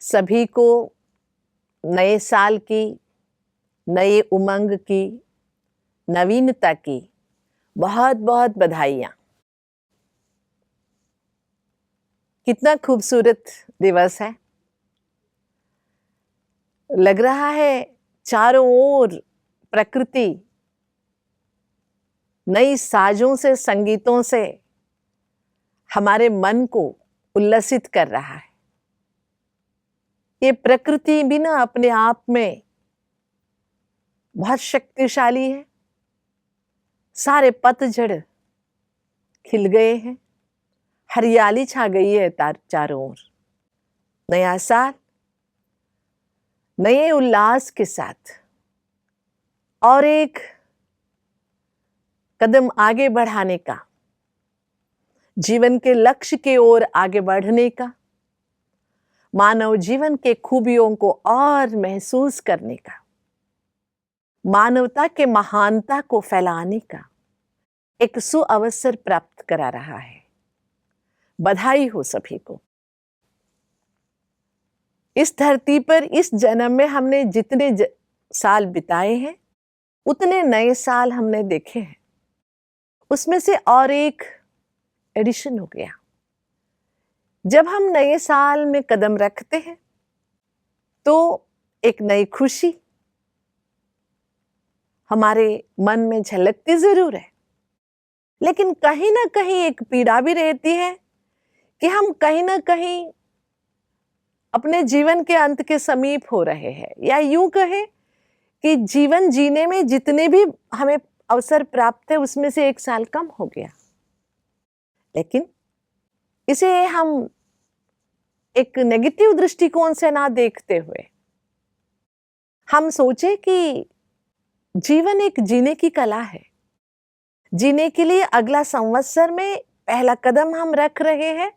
सभी को नए साल की, नए उमंग की, नवीनता की बहुत बहुत बधाइयाँ। कितना खूबसूरत दिवस है। लग रहा है चारों ओर प्रकृति नई साजों से, संगीतों से हमारे मन को उल्लसित कर रहा है। ये प्रकृति भी ना अपने आप में बहुत शक्तिशाली है। सारे पतझड़ खिल गए हैं, हरियाली छा गई है चारों ओर। नया साल नए उल्लास के साथ और एक कदम आगे बढ़ाने का, जीवन के लक्ष्य की ओर आगे बढ़ने का, मानव जीवन के खूबियों को और महसूस करने का, मानवता के महानता को फैलाने का एक सुअवसर प्राप्त करा रहा है। बधाई हो सभी को। इस धरती पर इस जन्म में हमने जितने साल बिताए हैं, उतने नए साल हमने देखे हैं। उसमें से और एक एडिशन हो गया। जब हम नए साल में कदम रखते हैं तो एक नई खुशी हमारे मन में झलकती जरूर है, लेकिन कहीं ना कहीं एक पीड़ा भी रहती है कि हम कहीं ना कहीं अपने जीवन के अंत के समीप हो रहे हैं, या यूं कहें कि जीवन जीने में जितने भी हमें अवसर प्राप्त है उसमें से एक साल कम हो गया। लेकिन इसे हम एक नेगेटिव दृष्टिकोण से ना देखते हुए हम सोचे कि जीवन एक जीने की कला है। जीने के लिए अगला संवत्सर में पहला कदम हम रख रहे हैं।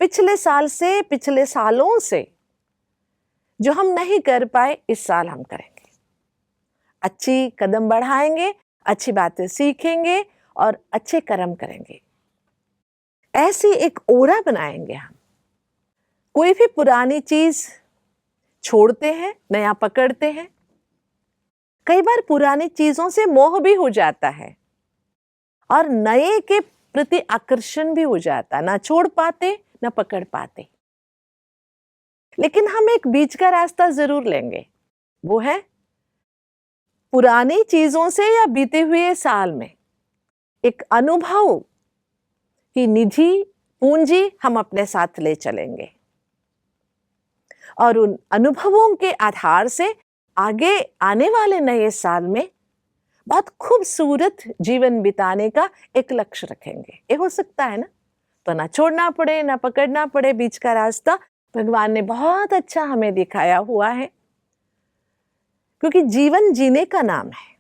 पिछले साल से, पिछले सालों से जो हम नहीं कर पाए, इस साल हम करेंगे। अच्छी कदम बढ़ाएंगे, अच्छी बातें सीखेंगे और अच्छे कर्म करेंगे। ऐसी एक ओरा बनाएंगे हम। कोई भी पुरानी चीज छोड़ते हैं, नया पकड़ते हैं। कई बार पुरानी चीजों से मोह भी हो जाता है और नए के प्रति आकर्षण भी हो जाता, ना छोड़ पाते ना पकड़ पाते। लेकिन हम एक बीच का रास्ता जरूर लेंगे। वो है पुरानी चीजों से या बीते हुए साल में एक अनुभव की निधि, पूंजी हम अपने साथ ले चलेंगे और उन अनुभवों के आधार से आगे आने वाले नए साल में बहुत खूबसूरत जीवन बिताने का एक लक्ष्य रखेंगे। ये हो सकता है ना, तो ना छोड़ना पड़े ना पकड़ना पड़े, बीच का रास्ता भगवान ने बहुत अच्छा हमें दिखाया हुआ है। क्योंकि जीवन जीने का नाम है।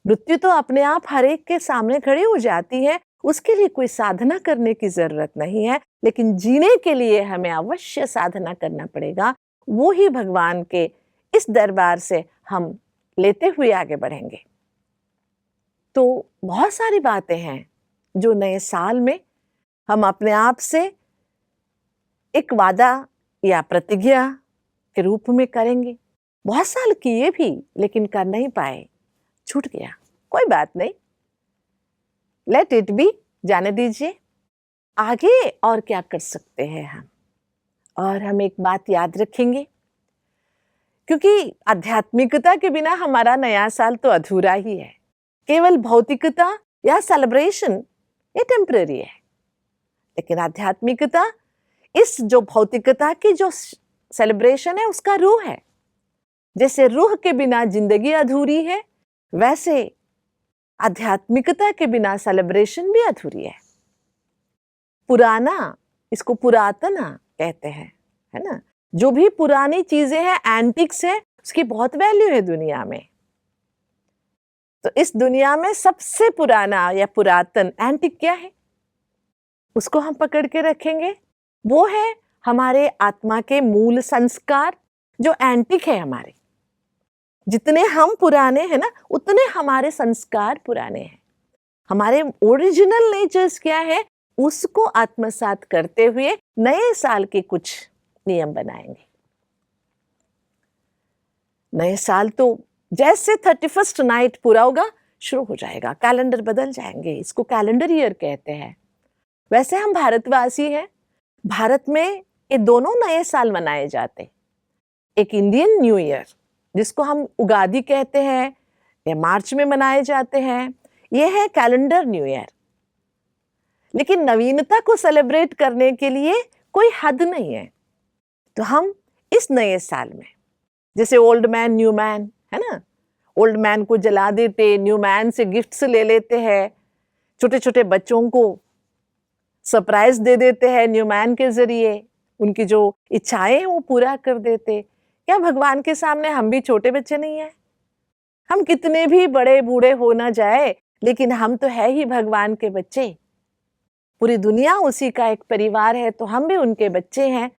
मृत्यु तो अपने आप हर एक के सामने खड़ी हो जाती है, उसके लिए कोई साधना करने की जरूरत नहीं है, लेकिन जीने के लिए हमें अवश्य साधना करना पड़ेगा। वो ही भगवान के इस दरबार से हम लेते हुए आगे बढ़ेंगे। तो बहुत सारी बातें हैं जो नए साल में हम अपने आप से एक वादा या प्रतिज्ञा के रूप में करेंगे। बहुत साल किए भी लेकिन कर नहीं पाए, छूट गया, कोई बात नहीं, लेट इट बी, जाने दीजिए। आगे और क्या कर सकते हैं हम, और हम एक बात याद रखेंगे, क्योंकि आध्यात्मिकता के बिना हमारा नया साल तो अधूरा ही है। केवल भौतिकता या सेलिब्रेशन ये टेम्पररी है, लेकिन आध्यात्मिकता इस जो भौतिकता की जो सेलिब्रेशन है उसका रूह है। जैसे रूह के बिना जिंदगी अधूरी है, वैसे आध्यात्मिकता के बिना सेलिब्रेशन भी अधूरी है। पुराना, इसको पुरातना कहते हैं, है ना। जो भी पुरानी चीजें हैं, एंटिक्स है, उसकी बहुत वैल्यू है दुनिया में। तो इस दुनिया में सबसे पुराना या पुरातन एंटिक क्या है, उसको हम पकड़ के रखेंगे। वो है हमारे आत्मा के मूल संस्कार, जो एंटिक है हमारे। जितने हम पुराने हैं ना, उतने हमारे संस्कार पुराने हैं। हमारे ओरिजिनल नेचर्स क्या है, उसको आत्मसात करते हुए नए साल के कुछ नियम बनाएंगे। नए साल तो जैसे 31st नाइट पूरा होगा शुरू हो जाएगा, कैलेंडर बदल जाएंगे, इसको कैलेंडर ईयर कहते हैं। वैसे हम भारतवासी हैं, भारत में ये दोनों नए साल मनाए जाते, एक इंडियन न्यू ईयर जिसको हम उगादी कहते हैं, ये मार्च में मनाए जाते हैं, ये है कैलेंडर न्यू ईयर। लेकिन नवीनता को सेलिब्रेट करने के लिए कोई हद नहीं है। तो हम इस नए साल में जैसे ओल्ड मैन न्यू मैन है ना, ओल्ड मैन को जला देते, न्यू मैन से गिफ्ट्स ले लेते हैं, छोटे छोटे बच्चों को सरप्राइज दे देते हैं न्यू मैन के जरिए, उनकी जो इच्छाएं वो पूरा कर देते। क्या भगवान के सामने हम भी छोटे बच्चे नहीं हैं? हम कितने भी बड़े बूढ़े हो ना जाए, लेकिन हम तो है ही भगवान के बच्चे। पूरी दुनिया उसी का एक परिवार है, तो हम भी उनके बच्चे हैं।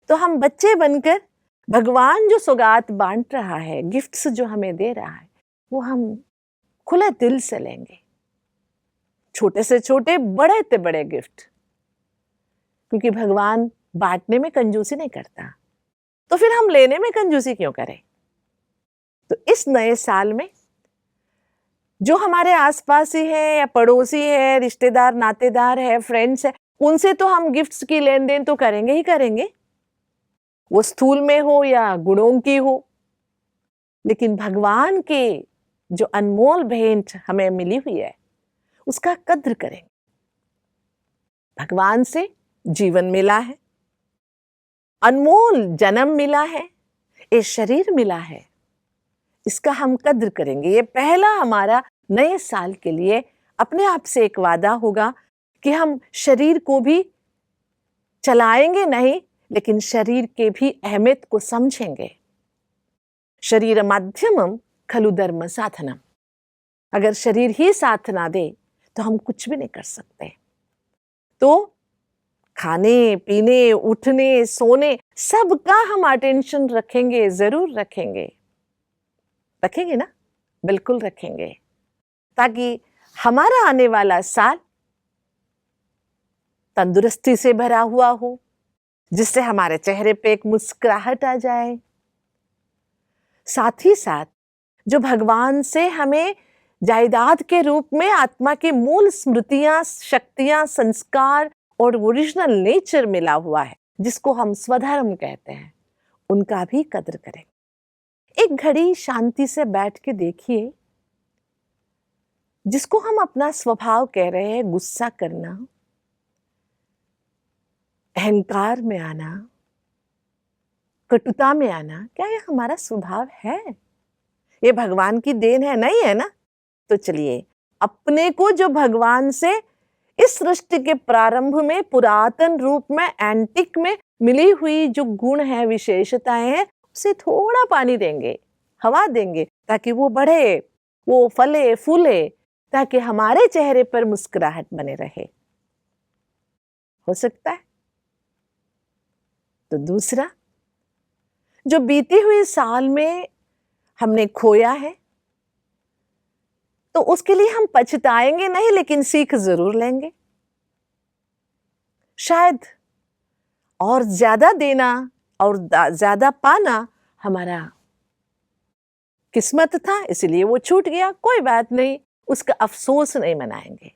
तो हम बच्चे बनकर भगवान जो सौगात बांट रहा है, गिफ्ट्स जो हमें दे रहा है, वो हम खुले दिल से लेंगे, छोटे से छोटे, बड़े से बड़े गिफ्ट, क्योंकि भगवान बांटने में कंजूसी नहीं करता, तो फिर हम लेने में कंजूसी क्यों करें? तो इस नए साल में जो हमारे आसपास ही है या पड़ोसी है, रिश्तेदार नातेदार है, फ्रेंड्स है, उनसे तो हम गिफ्ट्स की लेन देन तो करेंगे ही करेंगे, वो स्थूल में हो या गुणों की हो। लेकिन भगवान के जो अनमोल भेंट हमें मिली हुई है उसका कद्र करेंगे। भगवान से जीवन मिला है, अनमोल जन्म मिला है, ये शरीर मिला है, इसका हम कद्र करेंगे। ये पहला हमारा नए साल के लिए अपने आप से एक वादा होगा कि हम शरीर को भी चलाएंगे नहीं, लेकिन शरीर के भी अहमियत को समझेंगे। शरीर माध्यमम खलु धर्म साधनम, अगर शरीर ही साथ ना दे तो हम कुछ भी नहीं कर सकते। तो खाने पीने, उठने, सोने, सबका हम अटेंशन रखेंगे, जरूर रखेंगे। रखेंगे ना? बिल्कुल रखेंगे, ताकि हमारा आने वाला साल तंदुरुस्ती से भरा हुआ हो, जिससे हमारे चेहरे पे एक मुस्कुराहट आ जाए। साथ ही साथ जो भगवान से हमें जायदाद के रूप में आत्मा की मूल स्मृतियां, शक्तियां, संस्कार और ओरिजिनल नेचर मिला हुआ है, जिसको हम स्वधर्म कहते हैं, उनका भी कद्र करें। एक घड़ी शांति से बैठ के देखिए, जिसको हम अपना स्वभाव कह रहे हैं, गुस्सा करना, अहंकार में आना, कटुता में आना, क्या ये हमारा स्वभाव है? ये भगवान की देन है? नहीं है ना? तो चलिए अपने को जो भगवान से इस सृष्टि के प्रारंभ में पुरातन रूप में, एंटिक में मिली हुई जो गुण है, विशेषताएं हैं, उसे थोड़ा पानी देंगे, हवा देंगे, ताकि वो बढ़े, वो फले फूले, ताकि हमारे चेहरे पर मुस्कुराहट बने रहे। हो सकता है? तो दूसरा, जो बीती हुई साल में हमने खोया है, तो उसके लिए हम पछताएंगे नहीं, लेकिन सीख जरूर लेंगे। शायद और ज्यादा देना और ज्यादा पाना हमारा किस्मत था, इसलिए वो छूट गया, कोई बात नहीं, उसका अफसोस नहीं मनाएंगे।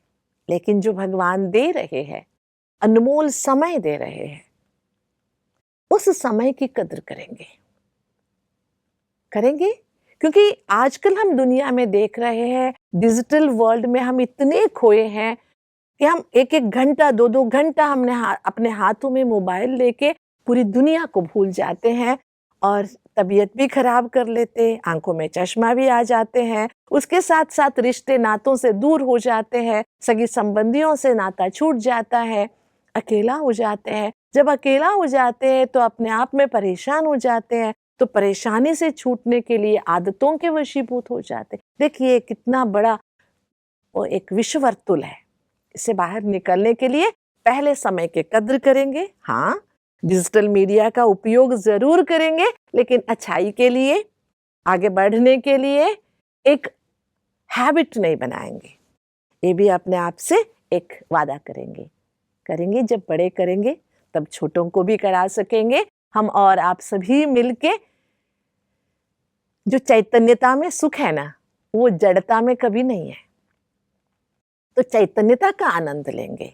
लेकिन जो भगवान दे रहे हैं, अनमोल समय दे रहे हैं, उस समय की कद्र करेंगे। करेंगे क्योंकि आजकल हम दुनिया में देख रहे हैं, डिजिटल वर्ल्ड में हम इतने खोए हैं कि हम एक एक घंटा, दो दो घंटा हमने अपने हाथों में मोबाइल लेके पूरी दुनिया को भूल जाते हैं और तबीयत भी खराब कर लेते, आंखों में चश्मा भी आ जाते हैं, उसके साथ साथ रिश्ते नातों से दूर हो जाते हैं, सगी संबंधियों से नाता छूट जाता है, अकेला हो जाते हैं। जब अकेला हो जाते हैं तो अपने आप में परेशान हो जाते हैं, तो परेशानी से छूटने के लिए आदतों के वशीभूत हो जाते। देखिए कितना बड़ा वो एक विषवर्तुल है। इससे बाहर निकलने के लिए पहले समय के कद्र करेंगे। हाँ, डिजिटल मीडिया का उपयोग जरूर करेंगे, लेकिन अच्छाई के लिए, आगे बढ़ने के लिए एक हैबिट नहीं बनाएंगे। ये भी अपने आप से एक वादा करेंगे। करेंगे, जब बड़े करेंगे तब छोटों को भी करा सकेंगे, हम और आप सभी मिलके जो चैतन्यता में सुख है ना, वो जड़ता में कभी नहीं है। तो चैतन्यता का आनंद लेंगे,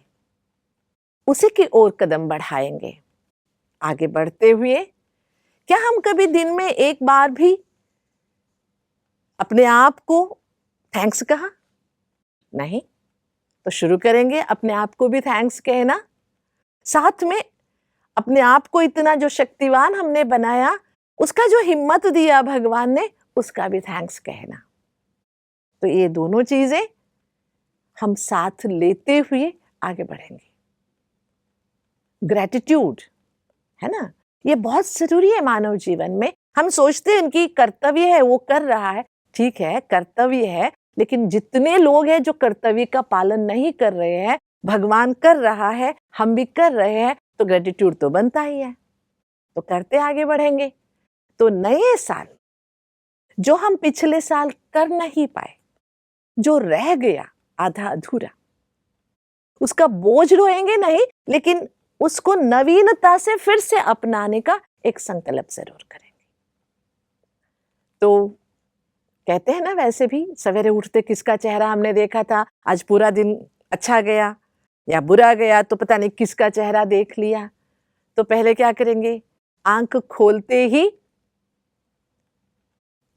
उसी की ओर कदम बढ़ाएंगे। आगे बढ़ते हुए क्या हम कभी दिन में एक बार भी अपने आप को थैंक्स कहा? नहीं। तो शुरू करेंगे अपने आप को भी थैंक्स कहना, साथ में अपने आप को इतना जो शक्तिवान हमने बनाया, उसका जो हिम्मत दिया भगवान ने, उसका भी थैंक्स कहना। तो ये दोनों चीजें हम साथ लेते हुए आगे बढ़ेंगे। ग्रैटिट्यूड है ना, ये बहुत जरूरी है मानव जीवन में। हम सोचते हैं इनकी कर्तव्य है, वो कर रहा है, ठीक है कर्तव्य है, लेकिन जितने लोग हैं जो कर्तव्य का पालन नहीं कर रहे हैं, भगवान कर रहा है, हम भी कर रहे हैं, तो ग्रैटिट्यूड तो बनता ही है। तो करते आगे बढ़ेंगे। तो नए साल जो हम पिछले साल कर नहीं पाए, जो रह गया आधा अधूरा, उसका बोझ ढोएंगे नहीं, लेकिन उसको नवीनता से फिर से अपनाने का एक संकल्प जरूर करेंगे। तो कहते हैं ना, वैसे भी सवेरे उठते किसका चेहरा हमने देखा था, आज पूरा दिन अच्छा गया या बुरा गया तो पता नहीं किसका चेहरा देख लिया। तो पहले क्या करेंगे, आंख खोलते ही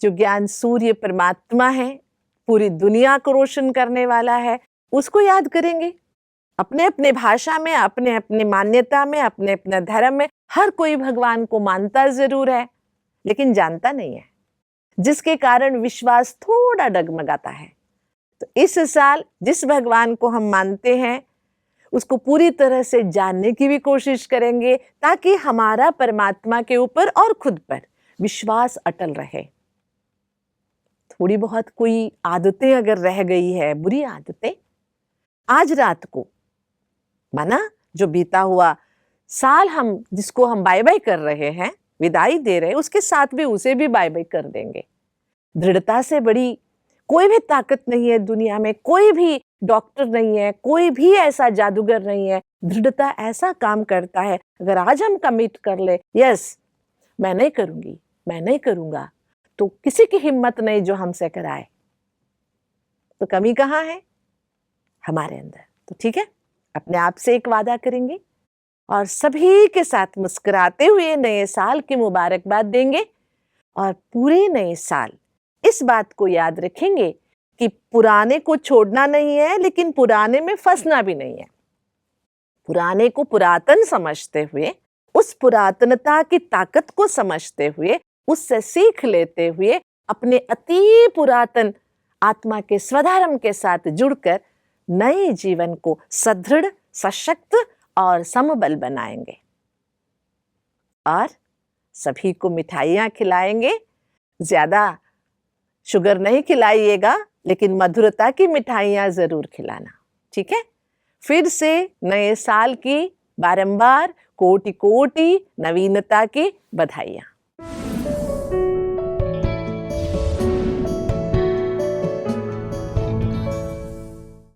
जो ज्ञान सूर्य परमात्मा है, पूरी दुनिया को रोशन करने वाला है, उसको याद करेंगे। अपने अपने भाषा में, अपने अपने मान्यता में, अपने अपने धर्म में हर कोई भगवान को मानता जरूर है, लेकिन जानता नहीं है, जिसके कारण विश्वास थोड़ा डगमगाता है। तो इस साल जिस भगवान को हम मानते हैं, उसको पूरी तरह से जानने की भी कोशिश करेंगे, ताकि हमारा परमात्मा के ऊपर और खुद पर विश्वास अटल रहे। थोड़ी बहुत कोई आदतें अगर रह गई है, बुरी आदतें, आज रात को माना जो बीता हुआ साल हम जिसको हम बाय बाय कर रहे हैं, विदाई दे रहे हैं, उसके साथ भी उसे भी बाय बाय कर देंगे। दृढ़ता से बड़ी कोई भी ताकत नहीं है दुनिया में, कोई भी डॉक्टर नहीं है, कोई भी ऐसा जादूगर नहीं है। दृढ़ता ऐसा काम करता है, अगर आज हम कमिट कर ले, यस मैं नहीं करूंगी, मैं नहीं करूंगा, तो किसी की हिम्मत नहीं जो हमसे कराए। तो कमी कहाँ है? हमारे अंदर। तो ठीक है, अपने आप से एक वादा करेंगे और सभी के साथ मुस्कुराते हुए नए साल की मुबारकबाद देंगे। और पूरे नए साल इस बात को याद रखेंगे कि पुराने को छोड़ना नहीं है, लेकिन पुराने में फंसना भी नहीं है। पुराने को पुरातन समझते हुए, उस पुरातनता की ताकत को समझते हुए, उससे सीख लेते हुए, अपने अति पुरातन आत्मा के स्वधर्म के साथ जुड़कर नए जीवन को सदृढ़, सशक्त और समबल बनाएंगे। और सभी को मिठाइयाँ खिलाएंगे। ज्यादा शुगर नहीं खिलाइएगा, लेकिन मधुरता की मिठाइयाँ जरूर खिलाना, ठीक है? फिर से नए साल की बारंबार कोटि कोटि नवीनता की बधाइयाँ।